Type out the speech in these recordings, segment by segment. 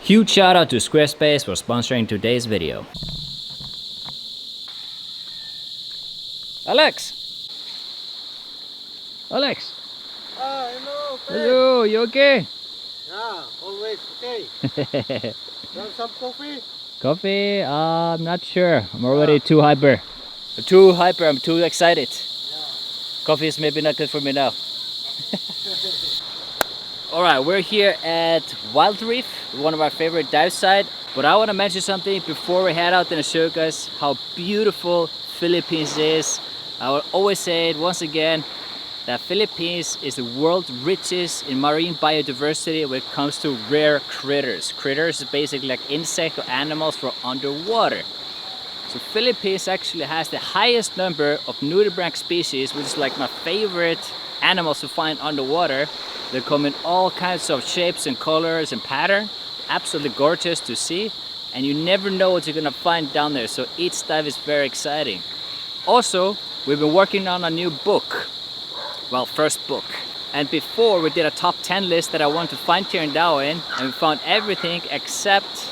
Huge shout out to Squarespace for sponsoring today's video. Alex! Alex! Hello, friend. Hello, you okay? Yeah, always okay. Want some coffee? Coffee? I'm not sure. I'm already too hyper. I'm too excited. Coffee is maybe not good for me now. Alright, we're here at Wild Reef, one of our favorite dive sites. But I want to mention something before we head out and show you guys how beautiful Philippines is. I will always say it once again, that Philippines is the world's richest in marine biodiversity when it comes to rare critters. Critters is basically like insect or animals from underwater. So Philippines actually has the highest number of nudibranch species, which is like my favorite animals to find underwater. They come in all kinds of shapes and colors and patterns. Absolutely gorgeous to see. And you never know what you're gonna find down there. So each dive is very exciting. Also, we've been working on a new book. Well, first book. And before we did a top 10 list that I wanted to find here in Darwin, and we found everything except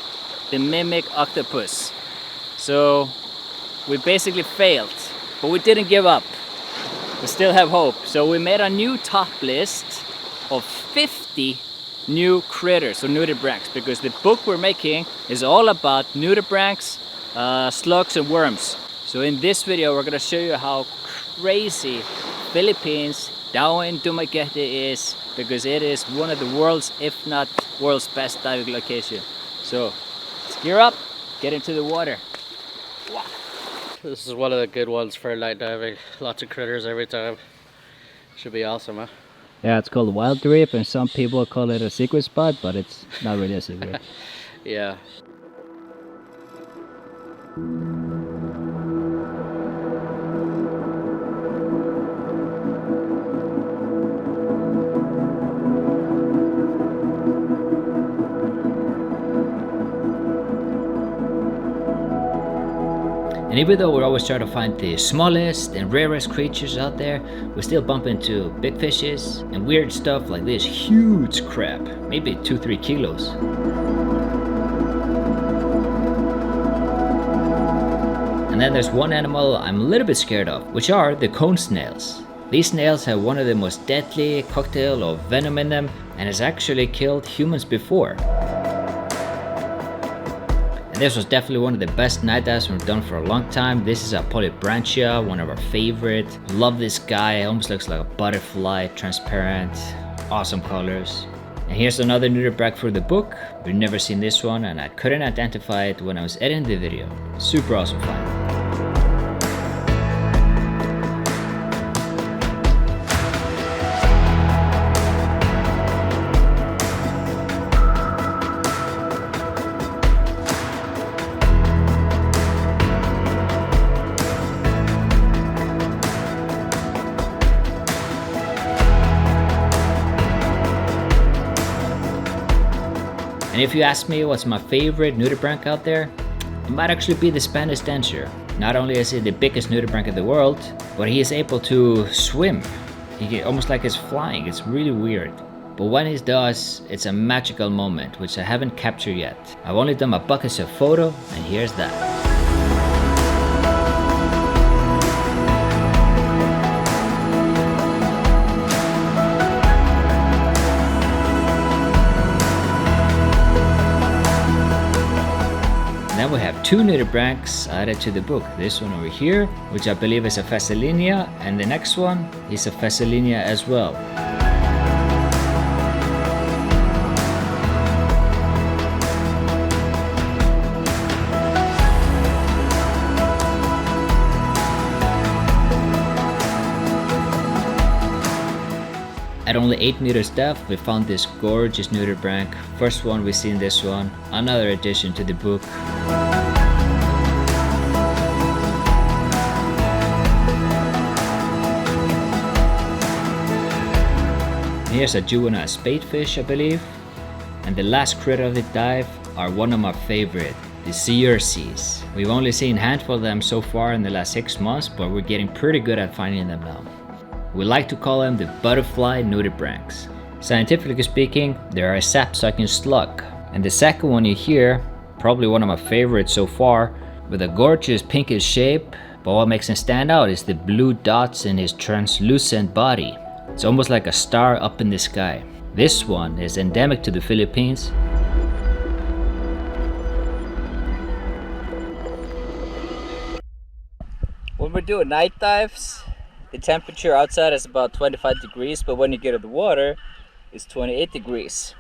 the mimic octopus. So we basically failed, but we didn't give up. We still have hope. So we made a new top list of 50 new critters or nudibranchs, because the book we're making is all about nudibranchs, slugs and worms. So in this video we're gonna show you how crazy Philippines, Darwin, Dumaguete is, because it is one of the world's, if not world's best diving location. So let's gear up, get into the water. Wow. This is one of the good ones for light diving. Lots of critters every time. Should be awesome, huh? Yeah, it's called Wild Reef, and some people call it a secret spot, but it's not really a secret. Yeah. And even though we're always trying to find the smallest and rarest creatures out there, we still bump into big fishes and weird stuff like this huge crab, maybe 2-3 kilos. And then there's one animal I'm a little bit scared of, which are the cone snails. These snails have one of the most deadly cocktail of venom in them, and has actually killed humans before. And this was definitely one of the best night dives we've done for a long time. This is a polybranchia, one of our favorite. Love this guy, it almost looks like a butterfly, transparent, awesome colors. And here's another nudibranch for the book. We've never seen this one, and I couldn't identify it when I was editing the video. Super awesome find. And if you ask me what's my favorite nudibranch out there, it might actually be the Spanish denture. Not only is he the biggest nudibranch in the world, but he is able to swim. Almost like he's flying, it's really weird. But when he does, it's a magical moment, which I haven't captured yet. I've only done my buckets of photo, and here's that. Then we have two nudibranchs added to the book. This one over here, which I believe is a Phaselinea, and the next one is a Phaselinea as well. At only 8 meters depth, we found this gorgeous nudibranch. First one we've seen this one, another addition to the book. Here's a juvenile spadefish, I believe. And the last critter of the dive are one of my favorite, the sea ursies. We've only seen a handful of them so far in the last 6 months, but we're getting pretty good at finding them now. We like to call them the butterfly nudibranchs. Scientifically speaking, they are a sap-sucking slug. And the second one you hear, probably one of my favorites so far, with a gorgeous pinkish shape, but what makes him stand out is the blue dots in his translucent body. It's almost like a star up in the sky. This one is endemic to the Philippines. When we're doing night dives, the temperature outside is about 25 degrees, but when you get in the water, it's 28 degrees.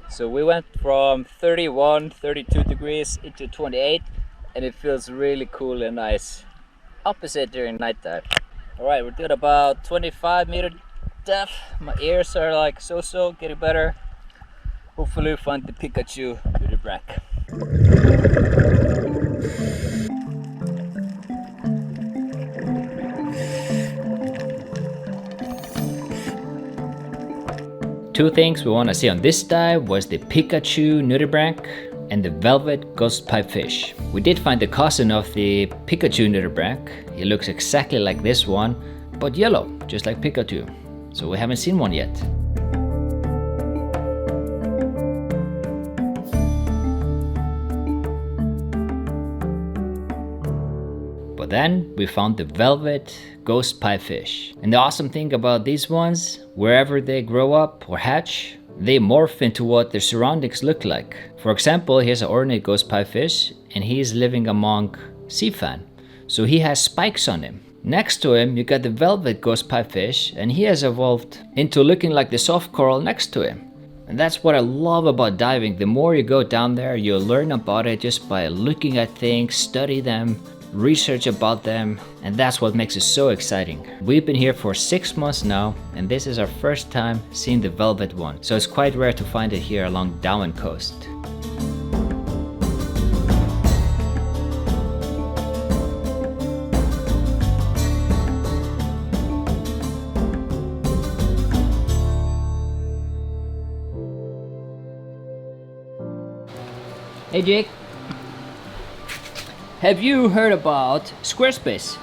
So we went from 31, 32 degrees into 28, and it feels really cool and nice. Opposite during night dive. Alright, we're doing about 25-meter depth. My ears are like so, getting better. Hopefully we find the Pikachu nudibranch. Two things we want to see on this dive was the Pikachu nudibranch and the velvet ghost pipefish. We did find the cousin of the Pikachu nudibranch. He looks exactly like this one, but yellow, just like Pikachu. So we haven't seen one yet. But then we found the velvet ghost pipefish. And the awesome thing about these ones, wherever they grow up or hatch, they morph into what their surroundings look like. For example, here's an ornate ghost pipefish, and he's living among sea fan, so he has spikes on him. Next to him, you got the velvet ghost pipefish, and he has evolved into looking like the soft coral next to him. And that's what I love about diving. The more you go down there, you'll learn about it just by looking at things, study them, research about them, and that's what makes it so exciting. We've been here for 6 months now, and this is our first time seeing the velvet one, so it's quite rare to find it here along Darwin coast. Hey Jake, have you heard about Squarespace?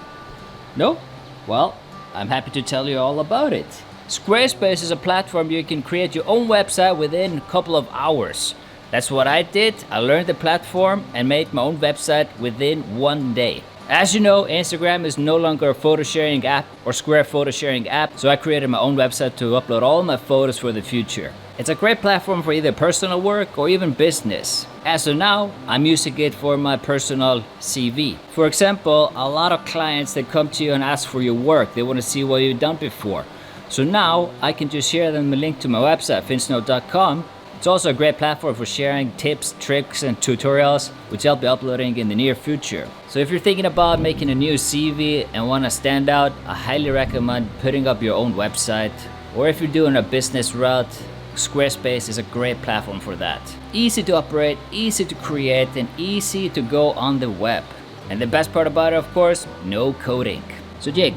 No? Well, I'm happy to tell you all about it. Squarespace is a platform you can create your own website within a couple of hours. That's what I did. I learned the platform and made my own website within 1 day. As you know, Instagram is no longer a photo sharing app or Square photo sharing app, so I created my own website to upload all my photos for the future. It's a great platform for either personal work or even business. As of now, I'm using it for my personal CV. For example, a lot of clients that come to you and ask for your work, they want to see what you've done before. So now I can just share them a link to my website, FinnSnow.com. It's also a great platform for sharing tips, tricks, and tutorials, which I'll be uploading in the near future. So if you're thinking about making a new CV and want to stand out, I highly recommend putting up your own website. Or if you're doing a business route, Squarespace is a great platform for that. Easy to operate, easy to create, and easy to go on the web. And the best part about it, of course, no coding. So Jake,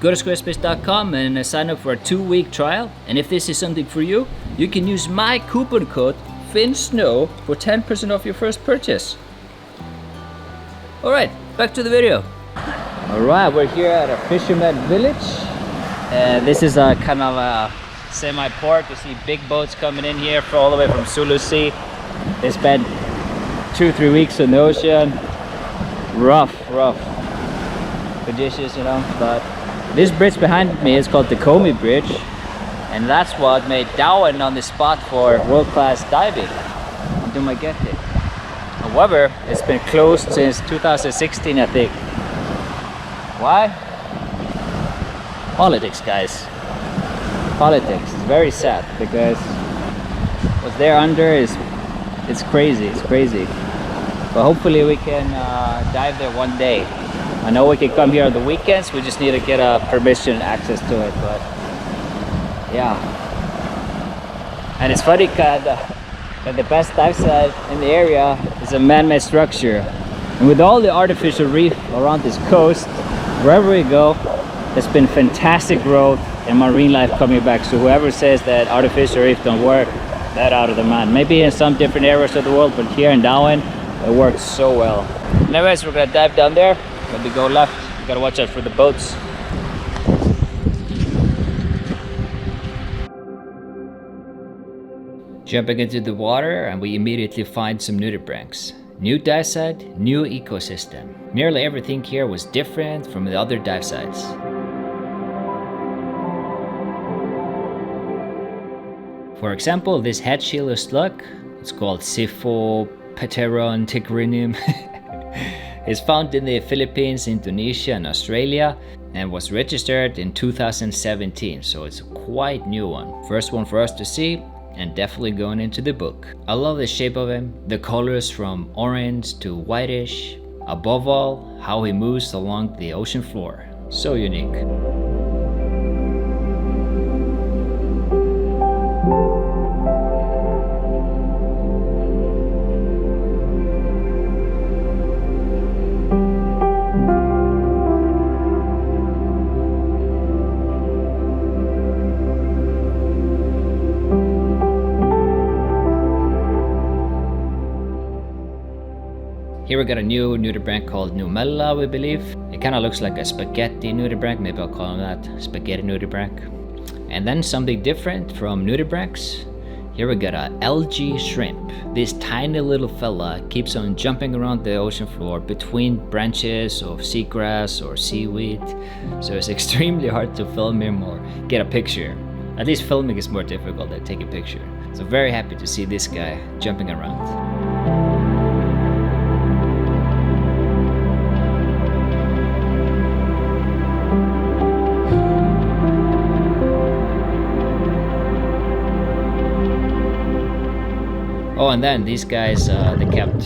go to squarespace.com and sign up for a 2-week trial. And if this is something for you, you can use my coupon code FinnSnow for 10% off your first purchase. Alright, back to the video. Alright, we're here at a Fisherman Village. This is a kind of a semi-port. You see big boats coming in here all the way from Sulu Sea. They spent 2-3 weeks in the ocean. Rough conditions, you know. But this bridge behind me is called the Comey Bridge, and that's what made Darwin on the spot for world-class diving until my get hit. However, it's been closed since 2016, I think. Why? Politics, guys. Politics. It's very sad because what's there under is it's crazy. But hopefully we can dive there one day. I know we can come here on the weekends. We just need to get a permission and access to it. But yeah, and it's funny because the best dive site in the area is a man-made structure, and with all the artificial reef around this coast, wherever we go, there's been fantastic growth and marine life coming back. So whoever says that artificial reef don't work, that out of the mind. Maybe in some different areas of the world, but here in Darwin it works so well. Anyways, we're gonna dive down there. When we go left, we gotta watch out for the boats. Jumping into the water and we immediately find some nudibranchs. New dive site, new ecosystem. Nearly everything here was different from the other dive sites. For example, this head-shieler slug, it's called Siphopateron tigrinum, is found in the Philippines, Indonesia and Australia and was registered in 2017, so it's a quite new one. First one for us to see and definitely going into the book. I love the shape of him, the colors from orange to whitish, above all, how he moves along the ocean floor. So unique. Here we got a new nudibranch called Numella, we believe. It kind of looks like a spaghetti nudibranch, maybe I'll call him that, spaghetti nudibranch. And then something different from nudibranchs. Here we got a algae shrimp. This tiny little fella keeps on jumping around the ocean floor between branches of seagrass or seaweed. So it's extremely hard to film him or get a picture. At least filming is more difficult than taking a picture. So very happy to see this guy jumping around. Oh, and then these guys, they kept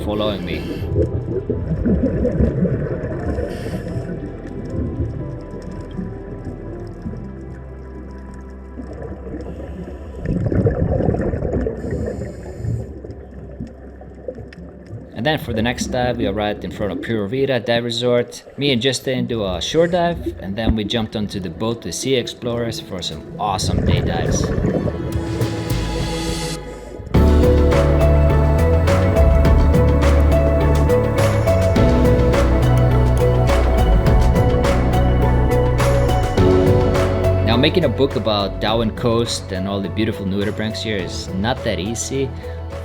following me. And then for the next dive, we arrived in front of Pura Vida Dive Resort. Me and Justin do a shore dive, and then we jumped onto the boat with Sea Explorers for some awesome day dives. Now, making a book about Darwin Coast and all the beautiful nudibranchs here is not that easy.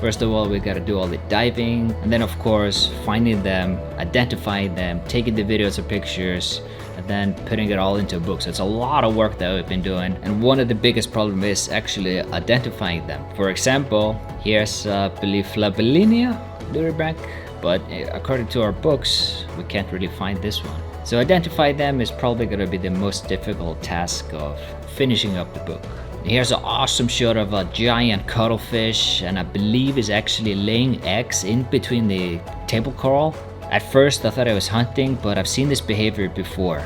First of all, we gotta do all the diving, and then of course finding them, identifying them, taking the videos or pictures, and then putting it all into a book. So it's a lot of work that we've been doing, and one of the biggest problems is actually identifying them. For example, here's I believe Flabellinia nudibranch, but according to our books, we can't really find this one. So identify them is probably gonna be the most difficult task of finishing up the book. Here's an awesome shot of a giant cuttlefish, and I believe is actually laying eggs in between the table coral. At first I thought I was hunting, but I've seen this behavior before.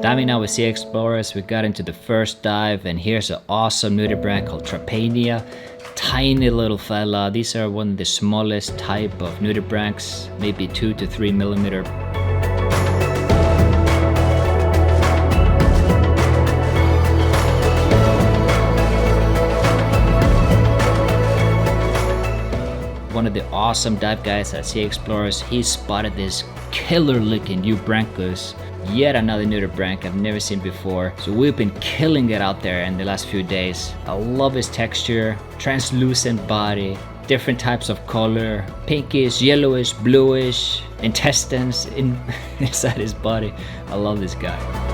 Diving now with Sea Explorers, we got into the first dive, and here's an awesome nudibranch called Trapania. Tiny little fella. These are one of the smallest type of nudibranchs, maybe 2 to 3 millimeter. One of the awesome dive guys at Sea Explorers, he spotted this killer looking Eubranchus. Yet another nudibranch I've never seen before. So we've been killing it out there in the last few days. I love his texture, translucent body, different types of color, pinkish, yellowish, bluish, intestines inside his body. I love this guy.